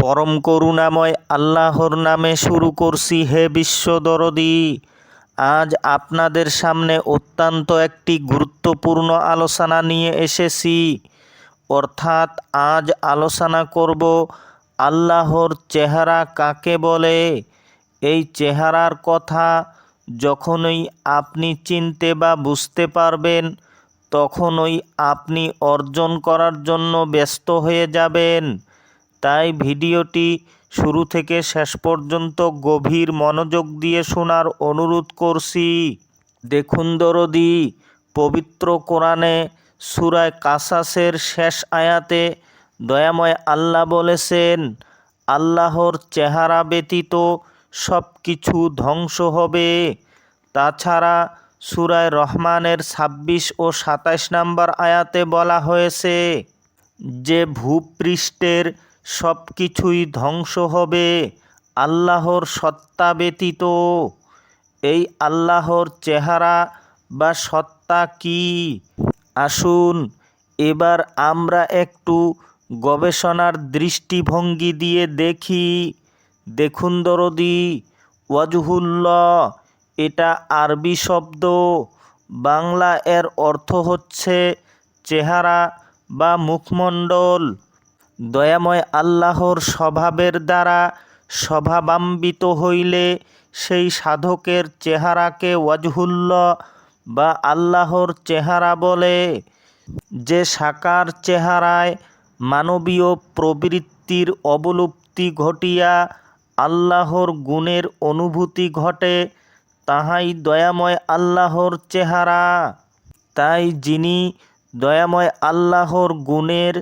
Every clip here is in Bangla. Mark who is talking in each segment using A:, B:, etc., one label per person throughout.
A: পরম করুণাময় আল্লাহর নামে শুরু করছি হে বিশ্বদরদী। আজ আপনাদের সামনে অত্যন্ত একটি গুরুত্বপূর্ণ আলোচনা নিয়ে এসেছি। অর্থাৎ আজ আলোচনা করব আল্লাহর চেহারা কাকে বলে। এই চেহারার কথা যখনই আপনি চিনতে বা বুঝতে পারবেন, তখনই আপনি অর্জন করার জন্য ব্যস্ত হয়ে যাবেন। তাই ভিডিওটি শুরু থেকে শেষ পর্যন্ত গভীর মনোযোগ দিয়ে শোনার অনুরোধ করছি। দেখুন দরদী, পবিত্র কোরআনে সূরা কাসাসের শেষ আয়াতে দয়াময় আল্লাহ বলেছেন, আল্লাহর চেহারা ব্যতীত সব কিছু ধ্বংস হবে। তাছাড়া সূরা রহমানের ২৬ ও ২৭ নম্বর আয়াতে বলা হয়েছে যে ভূপৃষ্ঠের সব কিছুই ধ্বংস হবে আল্লাহর সত্তা ব্যতীত। এই আল্লাহর চেহারা বা সত্তা কি? আসুন এবার আমরা একটু গবেষণার দৃষ্টিভঙ্গি দিয়ে দেখি। দেখুন দরদী, ওয়াজহুল্লাহ এটা আরবি শব্দ। বাংলা এর অর্থ হচ্ছে চেহারা বা মুখমণ্ডল। দয়াময় আল্লাহর স্বভাবের দ্বারা স্বভাবান্বিত হইলে সেই সাধকের চেহারাকে ওয়াজহুল্লাহ বা আল্লাহর চেহারা বলে। যে সাকার চেহারায় মানবীয় প্রবৃত্তির অবলুপ্তি ঘটিয়া আল্লাহর গুণের অনুভূতি ঘটে, তাহাই দয়াময় আল্লাহর চেহারা। তাই যিনি দয়াময় আল্লাহর গুণের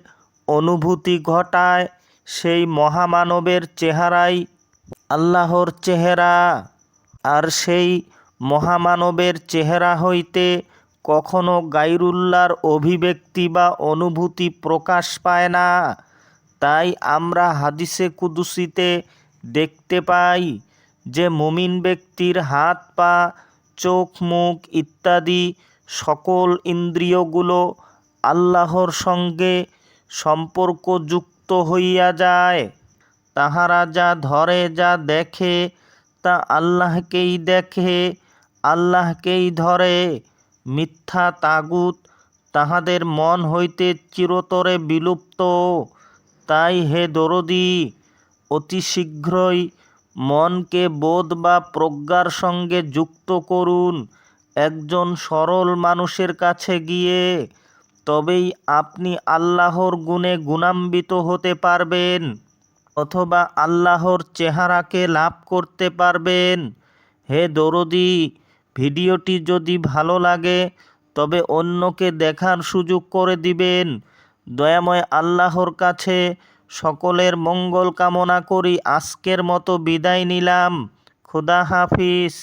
A: অনুভূতি ঘটায়, সেই মহামানবের চেহারাই আল্লাহর চেহারা। আর সেই মহামানবের চেহারা হইতে কখনো গায়রুল্লাহর অভিব্যক্তি বা অনুভূতি প্রকাশ পায় না। তাই আমরা হাদিসে কুদসিতে দেখতে পাই যে মুমিন ব্যক্তির হাত, পা, চোখ, মুখ ইত্যাদি সকল ইন্দ্রিয়গুলো আল্লাহর সঙ্গে সম্পর্কযুক্ত হইয়া যায়। তাহারা যা ধরে, যা দেখে, তা আল্লাহকেই দেখে, আল্লাহকেই ধরে। মিথ্যা তাগুত তাহাদের মন হইতে চিরতরে বিলুপ্ত। তাই হে দরদী, অতি শীঘ্রই মনকে বোধ বা প্রজ্ঞার সঙ্গে যুক্ত করুন একজন সরল মানুষের কাছে গিয়ে। তবেই আপনি আল্লাহর গুণে গুণান্বিত হতে পারবেন, অথবা আল্লাহর চেহারাকে লাভ করতে পারবেন। হে দরদী, ভিডিওটি যদি ভালো লাগে তবে অন্যকে দেখার সুযোগ করে দিবেন। দয়াময় আল্লাহর কাছে সকলের মঙ্গল কামনা করি আজকের মতো বিদায় নিলাম। খোদা হাফিজ।